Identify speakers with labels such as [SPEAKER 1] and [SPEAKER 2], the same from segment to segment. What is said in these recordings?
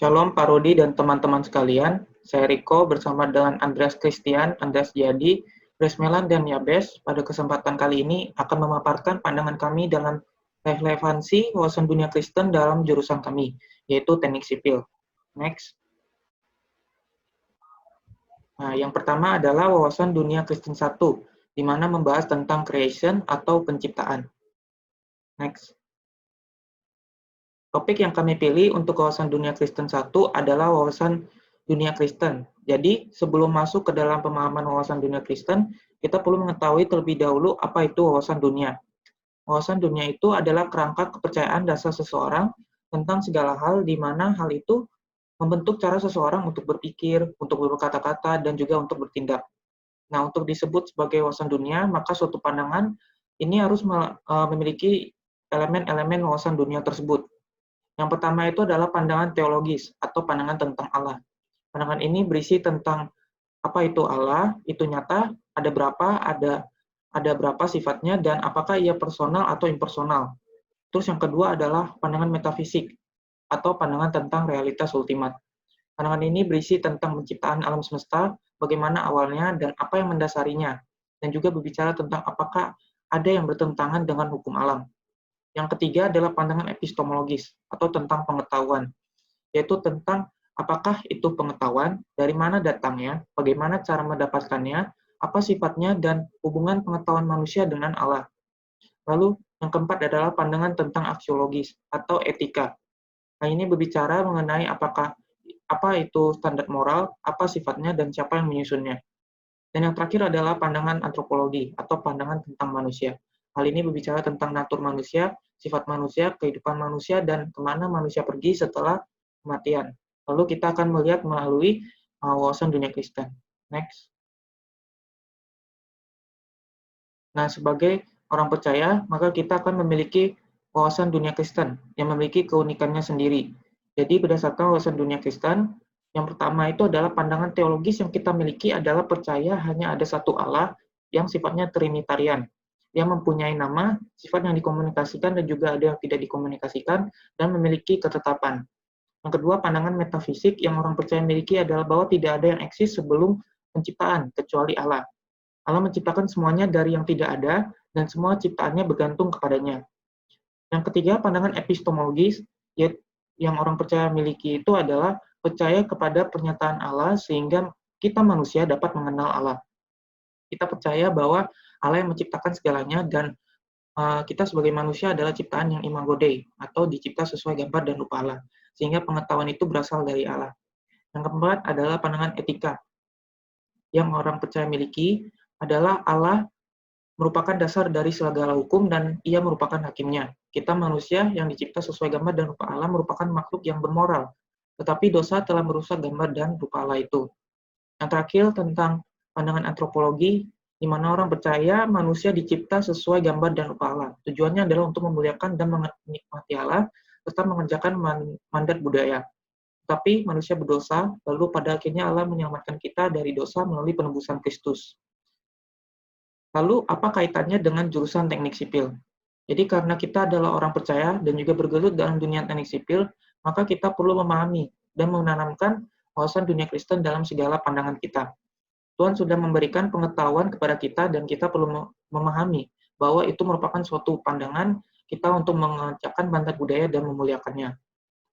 [SPEAKER 1] Shalom Pak Rudi dan teman-teman sekalian. Saya Riko bersama dengan Andreas Christian, Andreas Jadi, Grace Melan, dan Yabes. Pada kesempatan kali ini akan memaparkan pandangan kami dalam relevansi wawasan dunia Kristen dalam jurusan kami, yaitu Teknik Sipil. Next. Nah, yang pertama adalah wawasan dunia Kristen 1, di mana membahas tentang creation atau penciptaan. Next. Topik yang kami pilih untuk wawasan dunia Kristen 1 adalah wawasan dunia Kristen. Jadi, sebelum masuk ke dalam pemahaman wawasan dunia Kristen, kita perlu mengetahui terlebih dahulu apa itu wawasan dunia. Wawasan dunia itu adalah kerangka kepercayaan dasar seseorang tentang segala hal di mana hal itu membentuk cara seseorang untuk berpikir, untuk berkata-kata, dan juga untuk bertindak. Nah, untuk disebut sebagai wawasan dunia, maka suatu pandangan ini harus memiliki elemen-elemen wawasan dunia tersebut. Yang pertama itu adalah pandangan teologis atau pandangan tentang Allah. Pandangan ini berisi tentang apa itu Allah, itu nyata, ada berapa sifatnya, dan apakah ia personal atau impersonal. Terus yang kedua adalah pandangan metafisik atau pandangan tentang realitas ultimat. Pandangan ini berisi tentang penciptaan alam semesta, bagaimana awalnya, dan apa yang mendasarinya, dan juga berbicara tentang apakah ada yang bertentangan dengan hukum alam. Yang ketiga adalah pandangan epistemologis atau tentang pengetahuan, yaitu tentang apakah itu pengetahuan, dari mana datangnya, bagaimana cara mendapatkannya, apa sifatnya, dan hubungan pengetahuan manusia dengan Allah. Lalu yang keempat adalah pandangan tentang aksiologis atau etika. Nah, ini berbicara mengenai apa itu standar moral, apa sifatnya, dan siapa yang menyusunnya. Dan yang terakhir adalah pandangan antropologi atau pandangan tentang manusia. Hal ini berbicara tentang natur manusia, sifat manusia, kehidupan manusia, dan kemana manusia pergi setelah kematian. Lalu kita akan melihat melalui wawasan dunia Kristen. Next. Nah, sebagai orang percaya, maka kita akan memiliki wawasan dunia Kristen yang memiliki keunikannya sendiri. Jadi berdasarkan wawasan dunia Kristen, yang pertama itu adalah pandangan teologis yang kita miliki adalah percaya hanya ada satu Allah yang sifatnya trinitarian, yang mempunyai nama, sifat yang dikomunikasikan dan juga ada yang tidak dikomunikasikan, dan memiliki ketetapan. Yang kedua, pandangan metafisik yang orang percaya miliki adalah bahwa tidak ada yang eksis sebelum penciptaan, kecuali Allah. Allah menciptakan semuanya dari yang tidak ada, dan semua ciptaannya bergantung kepadanya. Yang ketiga, pandangan epistemologis yang orang percaya miliki itu adalah percaya kepada pernyataan Allah sehingga kita manusia dapat mengenal Allah. Kita percaya bahwa Allah yang menciptakan segalanya dan kita sebagai manusia adalah ciptaan yang imago Dei atau dicipta sesuai gambar dan rupa Allah. Sehingga pengetahuan itu berasal dari Allah. Yang keempat adalah pandangan etika. Yang orang percaya miliki adalah Allah merupakan dasar dari segala hukum dan ia merupakan hakimnya. Kita manusia yang dicipta sesuai gambar dan rupa Allah merupakan makhluk yang bermoral. Tetapi dosa telah merusak gambar dan rupa Allah itu. Yang terakhir tentang pandangan antropologi, di mana orang percaya manusia dicipta sesuai gambar dan rupa Allah. Tujuannya adalah untuk memuliakan dan menikmati Allah, serta mengerjakan mandat budaya. Tapi manusia berdosa, lalu pada akhirnya Allah menyelamatkan kita dari dosa melalui penebusan Kristus. Lalu apa kaitannya dengan jurusan teknik sipil? Jadi karena kita adalah orang percaya dan juga bergelut dalam dunia teknik sipil, maka kita perlu memahami dan menanamkan wawasan dunia Kristen dalam segala pandangan kita. Tuhan sudah memberikan pengetahuan kepada kita dan kita perlu memahami bahwa itu merupakan suatu pandangan kita untuk mengerjakan mandat budaya dan memuliakannya.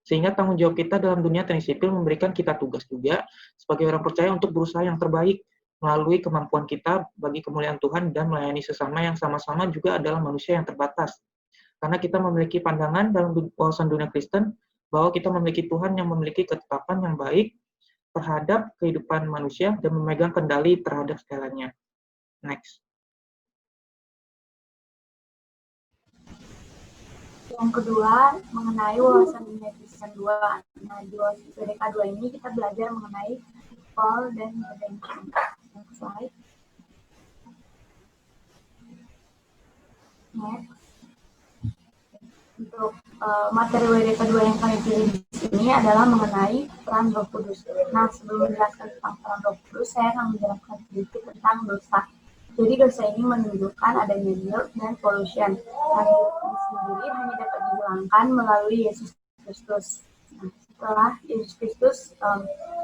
[SPEAKER 1] Sehingga tanggung jawab kita dalam dunia teknik sipil memberikan kita tugas juga sebagai orang percaya untuk berusaha yang terbaik melalui kemampuan kita bagi kemuliaan Tuhan dan melayani sesama yang sama-sama juga adalah manusia yang terbatas. Karena kita memiliki pandangan dalam wawasan dunia Kristen bahwa kita memiliki Tuhan yang memiliki ketetapan yang baik terhadap kehidupan manusia dan memegang kendali terhadap segalanya. Next.
[SPEAKER 2] Yang kedua, mengenai wawasan dunia Kristen 2. Nah, di WDK 2 ini kita belajar mengenai Paul dan redemption. Next slide. Next. Untuk materi WDK 2 yang kami pilih di sini adalah mengenai peran Roh Kudus. Nah, sebelum menjelaskan tentang peran Roh Kudus, saya akan menjelaskan sedikit tentang dosa. Jadi dosa ini menunjukkan adanya guilt dan pollution. Dan guilt ini sendiri hanya dapat dihilangkan melalui Yesus Kristus. Nah, setelah Yesus Kristus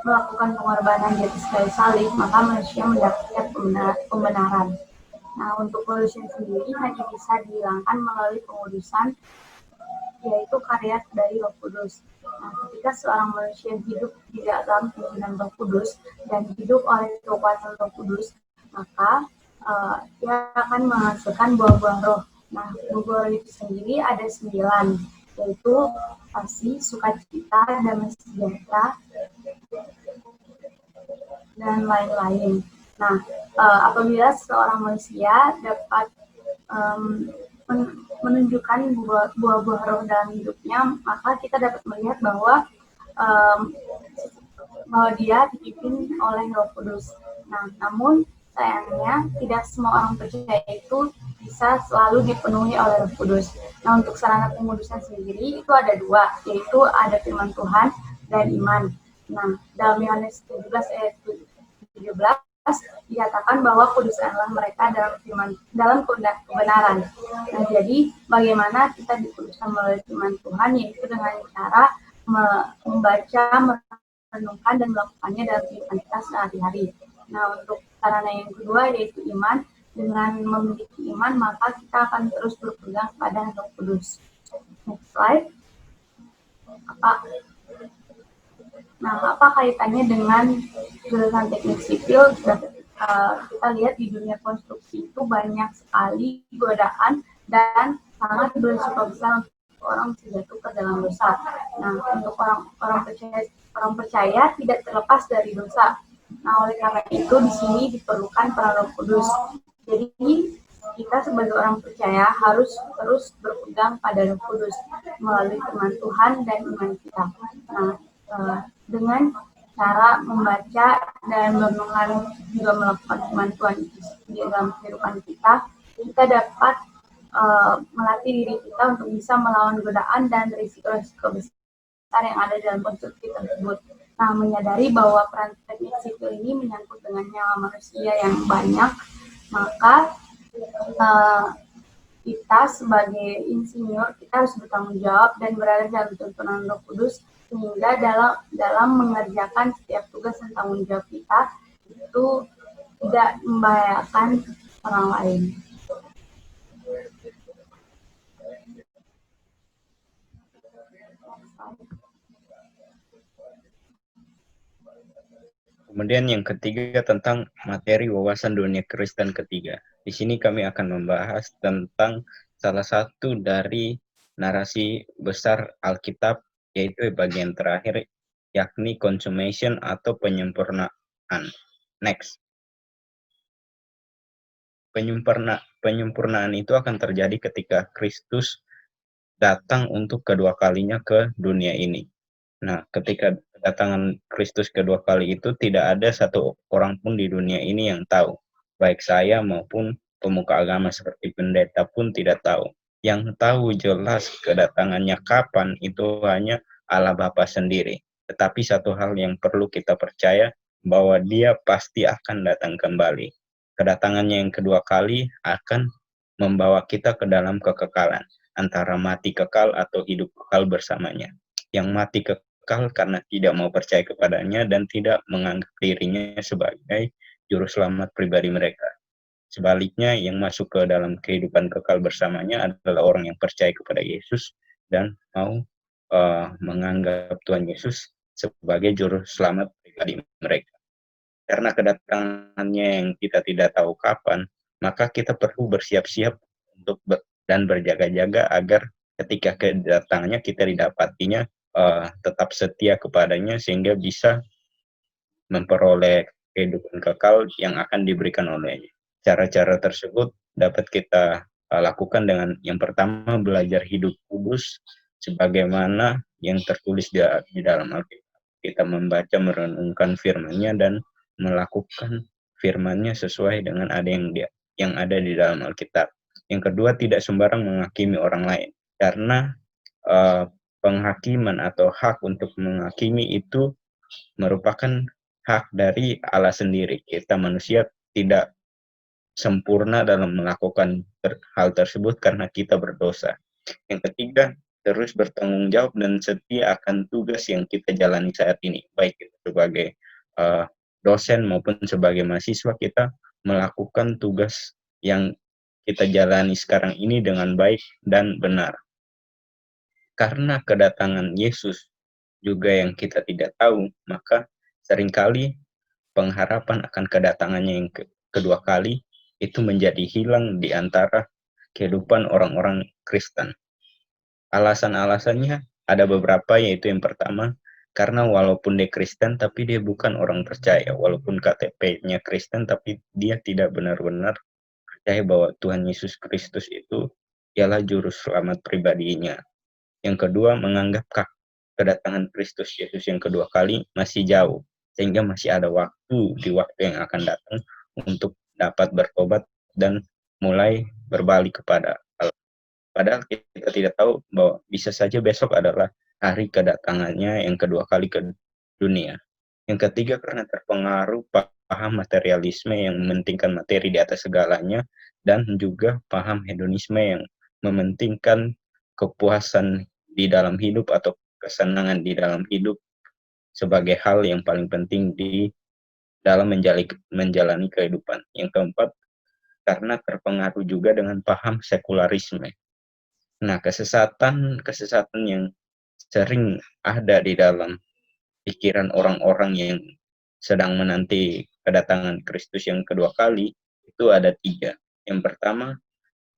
[SPEAKER 2] melakukan pengorbanan di atas kayu salib, maka manusia mendapatkan pembenaran. Nah, untuk pollution sendiri hanya bisa dihilangkan melalui pengudusan, yaitu karya dari Roh Kudus. Nah, ketika seorang manusia hidup di dalam pimpinan Roh Kudus dan hidup oleh kekuatan Roh Kudus, maka dia akan menghasilkan buah-buah roh. Nah, buah-buah roh itu sendiri ada 9, yaitu kasih, sukacita, damai sejahtera, dan lain-lain. Nah, apabila seorang manusia dapat menunjukkan buah-buah roh dalam hidupnya, maka kita dapat melihat bahwa dia dipimpin oleh Roh Kudus. Nah, namun sayangnya tidak semua orang percaya itu bisa selalu dipenuhi oleh Roh Kudus. Nah, untuk sarana pengudusan sendiri itu ada 2, yaitu ada firman Tuhan dan iman. Nah, dalam Yohanes 17 ayat 17 dikatakan bahwa kuduskanlah mereka dalam kebenaran. Nah, jadi bagaimana kita dikuduskan melalui firman Tuhan, yaitu dengan cara membaca, merenungkan, dan melakukannya dalam kehidupan kita sehari-hari. Nah, untuk sarana yang kedua yaitu iman. Dengan memiliki iman, maka kita akan terus berpegang pada Roh Kudus. Next slide. Apa kaitannya dengan jurusan teknik sipil? Kita lihat di dunia konstruksi itu banyak sekali godaan dan sangat berisiko besar untuk orang bisa jatuh ke dalam dosa. Nah, untuk orang percaya tidak terlepas dari dosa. Nah, oleh karena itu di sini diperlukan peran Roh Kudus. Jadi kita sebagai orang percaya harus terus berpegang pada Roh Kudus melalui firman Tuhan dan iman kita. Nah, dengan cara membaca dan merenungkan juga melakukan firman Tuhan di dalam kehidupan kita, kita dapat melatih diri kita untuk bisa melawan godaan dan risiko-risiko besar yang ada dalam konstruksi tersebut. Nah, menyadari bahwa peran teknik sipil ini menyangkut dengan nyawa manusia yang banyak, maka kita sebagai insinyur kita harus bertanggung jawab dan berada dalam tuntunan Roh Kudus, sehingga dalam mengerjakan setiap tugas dan tanggung jawab kita itu tidak membahayakan orang lain.
[SPEAKER 3] Kemudian yang ketiga tentang materi wawasan dunia Kristen ketiga. Di sini kami akan membahas tentang salah satu dari narasi besar Alkitab, yaitu bagian terakhir, yakni consummation atau penyempurnaan. Next. Penyempurnaan itu akan terjadi ketika Kristus datang untuk kedua kalinya ke dunia ini. Nah, ketika kedatangan Kristus kedua kali itu tidak ada satu orang pun di dunia ini yang tahu. Baik saya maupun pemuka agama seperti pendeta pun tidak tahu. Yang tahu jelas kedatangannya kapan itu hanya Allah Bapa sendiri. Tetapi satu hal yang perlu kita percaya, bahwa Dia pasti akan datang kembali. Kedatangannya yang kedua kali akan membawa kita ke dalam kekekalan, antara mati kekal atau hidup kekal bersamanya. Yang mati kekal karena tidak mau percaya kepadanya dan tidak menganggap dirinya sebagai juru selamat pribadi mereka. Sebaliknya, yang masuk ke dalam kehidupan kekal bersamanya adalah orang yang percaya kepada Yesus dan mau menganggap Tuhan Yesus sebagai juru selamat pribadi mereka. Karena kedatangannya yang kita tidak tahu kapan, maka kita perlu bersiap-siap untuk dan berjaga-jaga agar ketika kedatangannya kita didapatinya tetap setia kepadanya sehingga bisa memperoleh kehidupan kekal yang akan diberikan olehnya. Cara-cara tersebut dapat kita lakukan dengan yang pertama, belajar hidup kudus sebagaimana yang tertulis di dalam Alkitab. Kita membaca, merenungkan firman-Nya dan melakukan firman-Nya sesuai dengan yang ada di dalam Alkitab. Yang kedua, tidak sembarang menghakimi orang lain, karena penghakiman atau hak untuk menghakimi itu merupakan hak dari Allah sendiri. Kita manusia tidak sempurna dalam melakukan hal tersebut karena kita berdosa. Yang ketiga, terus bertanggung jawab dan setia akan tugas yang kita jalani saat ini, baik itu sebagai dosen maupun sebagai mahasiswa. Kita melakukan tugas yang kita jalani sekarang ini dengan baik dan benar. Karena kedatangan Yesus juga yang kita tidak tahu, maka seringkali pengharapan akan kedatangannya yang kedua kali itu menjadi hilang di antara kehidupan orang-orang Kristen. Alasan-alasannya ada beberapa, yaitu yang pertama, karena walaupun dia Kristen tapi dia bukan orang percaya. Walaupun KTP-nya Kristen tapi dia tidak benar-benar percaya bahwa Tuhan Yesus Kristus itu ialah juru selamat pribadinya. Yang kedua, menganggap kedatangan Kristus Yesus yang kedua kali masih jauh, sehingga masih ada waktu di waktu yang akan datang untuk dapat bertobat dan mulai berbalik kepada Allah. Padahal kita tidak tahu bahwa bisa saja besok adalah hari kedatangannya yang kedua kali ke dunia. Yang ketiga, karena terpengaruh paham materialisme yang mementingkan materi di atas segalanya, dan juga paham hedonisme yang mementingkan kepuasan di dalam hidup atau kesenangan di dalam hidup sebagai hal yang paling penting di dalam menjalani kehidupan. Yang keempat, karena terpengaruh juga dengan paham sekularisme. Nah, kesesatan yang sering ada di dalam pikiran orang-orang yang sedang menanti kedatangan Kristus yang kedua kali itu ada 3. Yang pertama,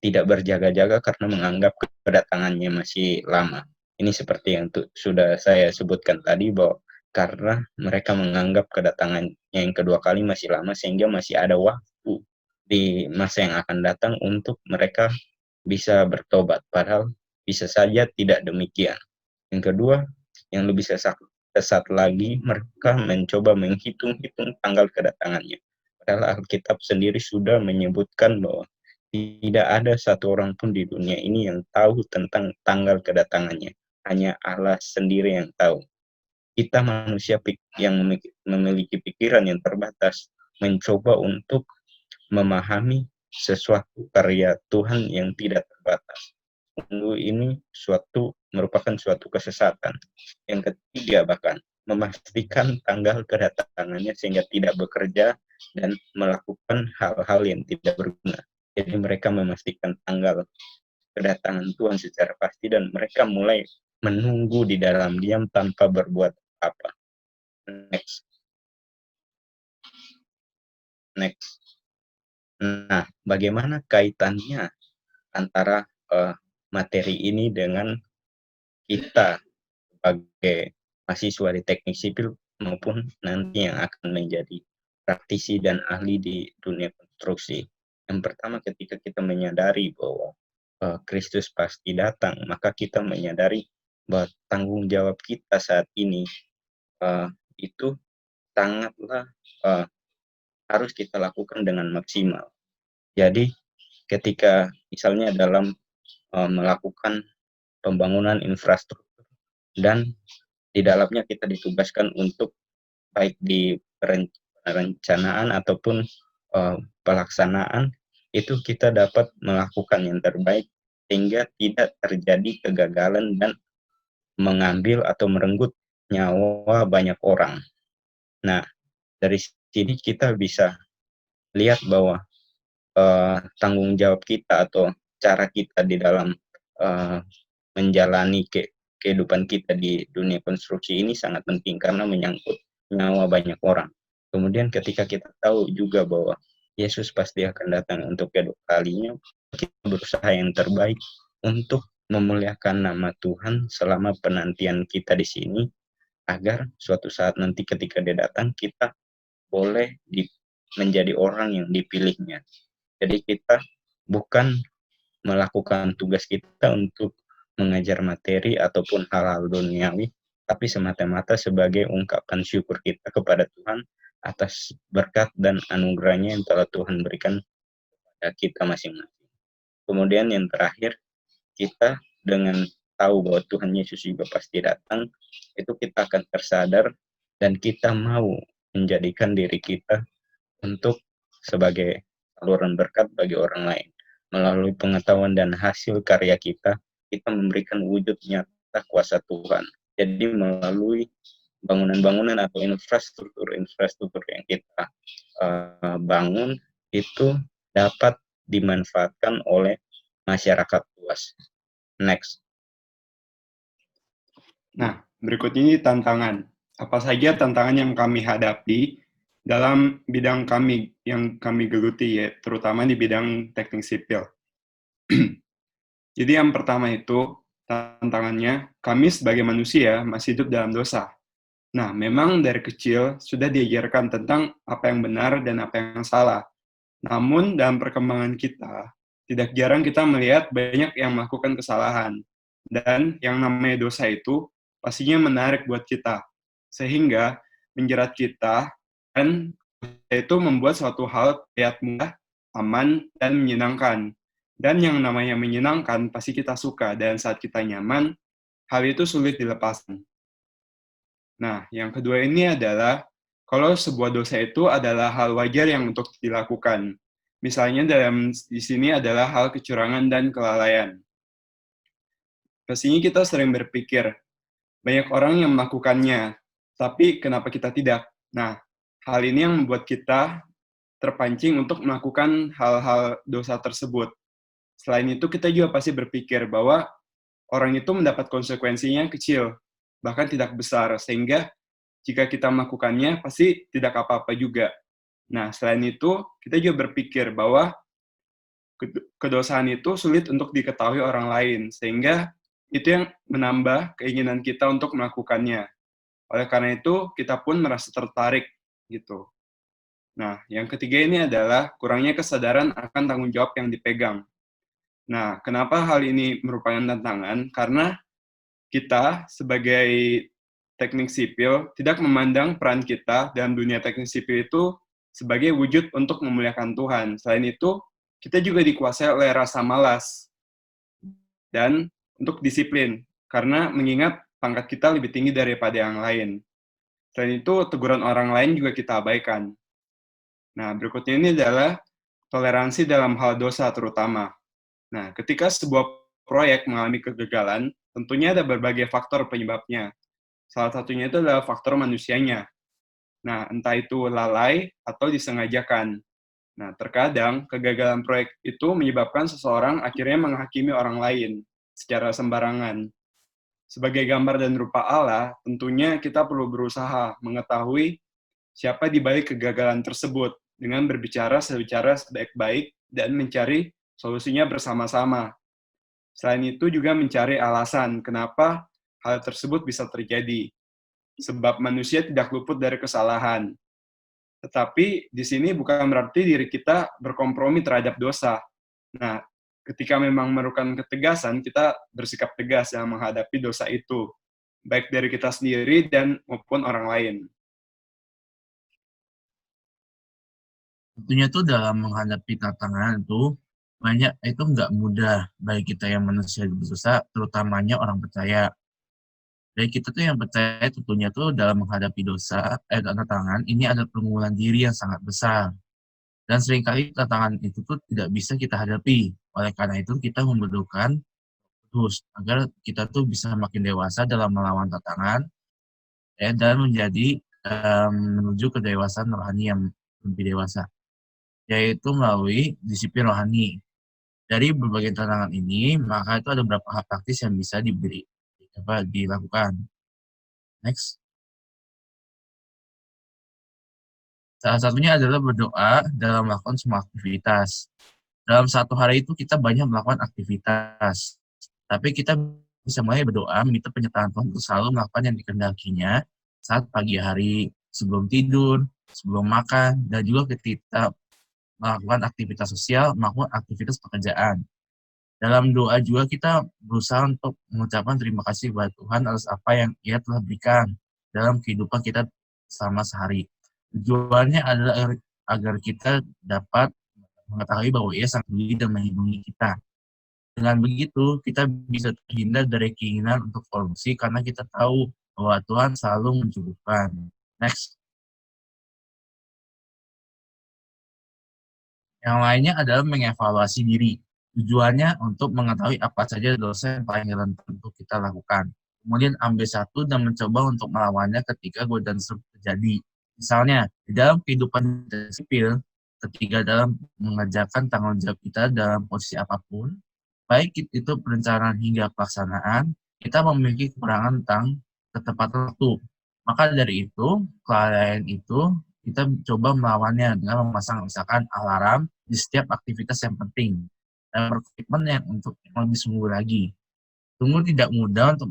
[SPEAKER 3] tidak berjaga-jaga karena menganggap kedatangannya masih lama. Ini seperti yang sudah saya sebutkan tadi, bahwa karena mereka menganggap kedatangannya yang kedua kali masih lama, sehingga masih ada waktu di masa yang akan datang untuk mereka bisa bertobat. Padahal bisa saja tidak demikian. Yang kedua, yang lebih sesat lagi, mereka mencoba menghitung-hitung tanggal kedatangannya. Padahal Alkitab sendiri sudah menyebutkan bahwa tidak ada satu orang pun di dunia ini yang tahu tentang tanggal kedatangannya. Hanya Allah sendiri yang tahu. Kita manusia yang memiliki pikiran yang terbatas mencoba untuk memahami sesuatu karya Tuhan yang tidak terbatas. Ini merupakan suatu kesesatan. Yang ketiga, bahkan memastikan tanggal kedatangannya sehingga tidak bekerja dan melakukan hal-hal yang tidak berguna. Jadi mereka memastikan tanggal kedatangan Tuhan secara pasti dan mereka mulai menunggu di dalam diam tanpa berbuat apa. Next. Nah, bagaimana kaitannya antara materi ini dengan kita sebagai mahasiswa di teknik sipil maupun nanti yang akan menjadi praktisi dan ahli di dunia konstruksi? Yang pertama, ketika kita menyadari bahwa Kristus pasti datang, maka kita menyadari bahwa tanggung jawab kita saat ini itu sangatlah harus kita lakukan dengan maksimal. Jadi ketika misalnya dalam melakukan pembangunan infrastruktur dan di dalamnya kita ditugaskan untuk baik di perencanaan ataupun pelaksanaan, itu kita dapat melakukan yang terbaik sehingga tidak terjadi kegagalan dan mengambil atau merenggut nyawa banyak orang. Nah, dari sini kita bisa lihat bahwa tanggung jawab kita atau cara kita di dalam menjalani kehidupan kita di dunia konstruksi ini sangat penting karena menyangkut nyawa banyak orang. Kemudian ketika kita tahu juga bahwa Yesus pasti akan datang untuk kedua kalinya, kita berusaha yang terbaik untuk memuliakan nama Tuhan selama penantian kita di sini, agar suatu saat nanti ketika dia datang, kita boleh menjadi orang yang dipilihnya. Jadi kita bukan melakukan tugas kita untuk mengajar materi ataupun hal-hal duniawi, tapi semata-mata sebagai ungkapan syukur kita kepada Tuhan atas berkat dan anugerahnya yang telah Tuhan berikan kepada kita masing-masing. Kemudian yang terakhir, kita dengan tahu bahwa Tuhan Yesus juga pasti datang, itu kita akan tersadar dan kita mau menjadikan diri kita untuk sebagai saluran berkat bagi orang lain melalui pengetahuan dan hasil karya kita kita memberikan wujud nyata kuasa Tuhan. Jadi melalui bangunan-bangunan atau infrastruktur yang kita bangun itu dapat dimanfaatkan oleh masyarakat luas. Next.
[SPEAKER 4] Nah, berikut ini tantangan. Apa saja tantangan yang kami hadapi dalam bidang kami yang kami geluti, ya, terutama di bidang teknik sipil. Jadi yang pertama itu, tantangannya, kami sebagai manusia masih hidup dalam dosa. Nah, memang dari kecil sudah diajarkan tentang apa yang benar dan apa yang salah. Namun, dalam perkembangan kita, tidak jarang kita melihat banyak yang melakukan kesalahan. Dan yang namanya dosa itu pastinya menarik buat kita. Sehingga menjerat kita, dan itu membuat suatu hal terlihat mudah, aman, dan menyenangkan. Dan yang namanya menyenangkan pasti kita suka, dan saat kita nyaman, hal itu sulit dilepaskan. Nah, yang kedua ini adalah kalau sebuah dosa itu adalah hal wajar yang untuk dilakukan. Misalnya di sini adalah hal kecurangan dan kelalaian. Pastinya kita sering berpikir, banyak orang yang melakukannya, tapi kenapa kita tidak? Nah, hal ini yang membuat kita terpancing untuk melakukan hal-hal dosa tersebut. Selain itu, kita juga pasti berpikir bahwa orang itu mendapat konsekuensinya kecil, bahkan tidak besar, sehingga jika kita melakukannya, pasti tidak apa-apa juga. Nah, selain itu, kita juga berpikir bahwa kedosaan itu sulit untuk diketahui orang lain, sehingga itu yang menambah keinginan kita untuk melakukannya. Oleh karena itu, kita pun merasa tertarik, gitu. Nah, yang ketiga ini adalah kurangnya kesadaran akan tanggung jawab yang dipegang. Nah, kenapa hal ini merupakan tantangan? Karena kita sebagai teknik sipil tidak memandang peran kita dalam dunia teknik sipil itu sebagai wujud untuk memuliakan Tuhan. Selain itu, kita juga dikuasai oleh rasa malas dan untuk disiplin, karena mengingat pangkat kita lebih tinggi daripada yang lain. Selain itu, teguran orang lain juga kita abaikan. Nah, berikutnya ini adalah toleransi dalam hal dosa terutama. Nah, ketika sebuah proyek mengalami kegagalan, tentunya ada berbagai faktor penyebabnya. Salah satunya itu adalah faktor manusianya. Nah, entah itu lalai atau disengajakan. Nah, terkadang kegagalan proyek itu menyebabkan seseorang akhirnya menghakimi orang lain secara sembarangan. Sebagai gambar dan rupa Allah, tentunya kita perlu berusaha mengetahui siapa di balik kegagalan tersebut dengan berbicara secara sebaik-baik dan mencari solusinya bersama-sama. Selain itu juga mencari alasan kenapa hal tersebut bisa terjadi. Sebab manusia tidak luput dari kesalahan. Tetapi di sini bukan berarti diri kita berkompromi terhadap dosa. Nah, ketika memang memerlukan ketegasan, kita bersikap tegas dalam menghadapi dosa itu, baik dari kita sendiri dan maupun orang lain.
[SPEAKER 5] Tentunya tuh dalam menghadapi tantangan itu banyak itu nggak mudah bagi kita yang manusia berdosa, terutamanya orang percaya. Dari kita tuh yang percaya tentunya tuh dalam menghadapi tantangan ini ada pergumulan diri yang sangat besar. Dan seringkali tantangan itu tuh tidak bisa kita hadapi. Oleh karena itu kita memerlukan terus agar kita tuh bisa makin dewasa dalam melawan tantangan dan menjadi menuju kedewasaan rohani yang lebih dewasa, yaitu melalui disiplin rohani. Dari berbagai tantangan ini, maka itu ada beberapa hal praktis yang bisa dilakukan. Next. Salah satunya adalah berdoa dalam melakukan semua aktivitas. Dalam satu hari itu kita banyak melakukan aktivitas, tapi kita bisa mulai berdoa, minta penyertaan Tuhan untuk selalu melakukan yang dikehendakinya saat pagi hari, sebelum tidur, sebelum makan, dan juga ketika melakukan aktivitas sosial, melakukan aktivitas pekerjaan. Dalam doa juga kita berusaha untuk mengucapkan terima kasih kepada Tuhan atas apa yang Ia telah berikan dalam kehidupan kita selama sehari. Tujuannya adalah agar kita dapat mengetahui bahwa Ia sangat peduli dan melindungi kita. Dengan begitu, kita bisa terhindar dari keinginan untuk korupsi karena kita tahu bahwa Tuhan selalu mencukupkan. Next. Yang lainnya adalah mengevaluasi diri. Tujuannya untuk mengetahui apa saja dosa yang paling rentan untuk kita lakukan. Kemudian ambil satu dan mencoba untuk melawannya ketika godaan tersebut terjadi. Misalnya, di dalam kehidupan sipil, ketika dalam mengerjakan tanggung jawab kita dalam posisi apapun, baik itu perencanaan hingga pelaksanaan, kita memiliki kekurangan tentang ketepatan waktu. Maka dari itu, kelalaian itu kita coba melawannya dengan memasang misalkan alarm di setiap aktivitas yang penting dan berkomitmen yang untuk yang lebih sungguh lagi. Sungguh tidak mudah untuk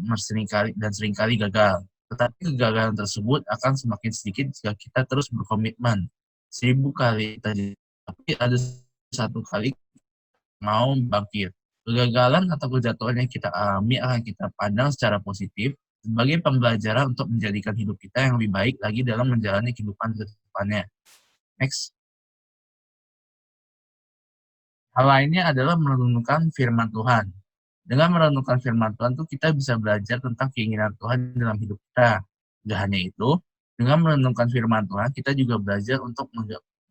[SPEAKER 5] seringkali gagal. Tetapi kegagalan tersebut akan semakin sedikit jika kita terus berkomitmen. 1000 kali tadi, tapi ada satu kali mau bangkit. Kegagalan atau kejatuhan yang kita alami akan kita pandang secara positif sebagai pembelajaran untuk menjadikan hidup kita yang lebih baik lagi dalam menjalani kehidupan ke depannya. Next. Hal lainnya adalah merenungkan firman Tuhan. Dengan merenungkan firman Tuhan itu kita bisa belajar tentang keinginan Tuhan dalam hidup kita. Tidak hanya itu, dengan merenungkan firman Tuhan kita juga belajar untuk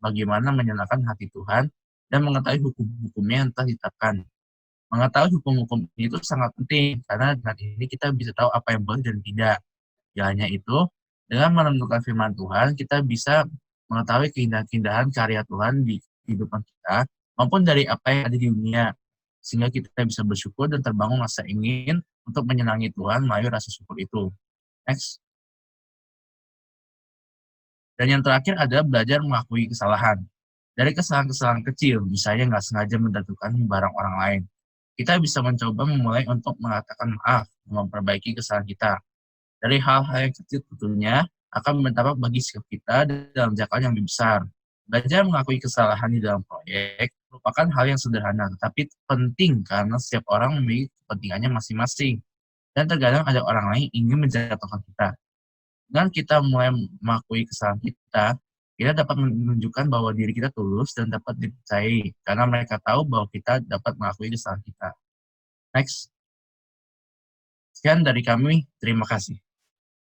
[SPEAKER 5] bagaimana menyenangkan hati Tuhan dan mengetahui hukum-hukumnya yang telah ditetapkan. Mengetahui hukum-hukum itu sangat penting karena dengan ini kita bisa tahu apa yang boleh dan tidak. Tidak hanya itu, dengan merenungkan firman Tuhan kita bisa mengetahui keindahan-keindahan karya Tuhan di kehidupan kita maupun dari apa yang ada di dunia, sehingga kita bisa bersyukur dan terbangun rasa ingin untuk menyenangi Tuhan melalui rasa syukur itu. Next. Dan yang terakhir adalah belajar mengakui kesalahan. Dari kesalahan-kesalahan kecil, misalnya nggak sengaja menjatuhkan barang orang lain, kita bisa mencoba memulai untuk mengatakan maaf, memperbaiki kesalahan kita. Dari hal-hal yang kecil tentunya akan berdampak bagi sikap kita dalam jangka yang lebih besar. Belajar mengakui kesalahan di dalam proyek merupakan hal yang sederhana, tetapi penting karena setiap orang memiliki kepentingannya masing-masing. Dan terkadang ada orang lain yang ingin menjatuhkan kita. Dengan kita mulai mengakui kesalahan kita dapat menunjukkan bahwa diri kita tulus dan dapat dipercayai, karena mereka tahu bahwa kita dapat mengakui kesalahan kita. Next. Sekian dari kami, terima kasih.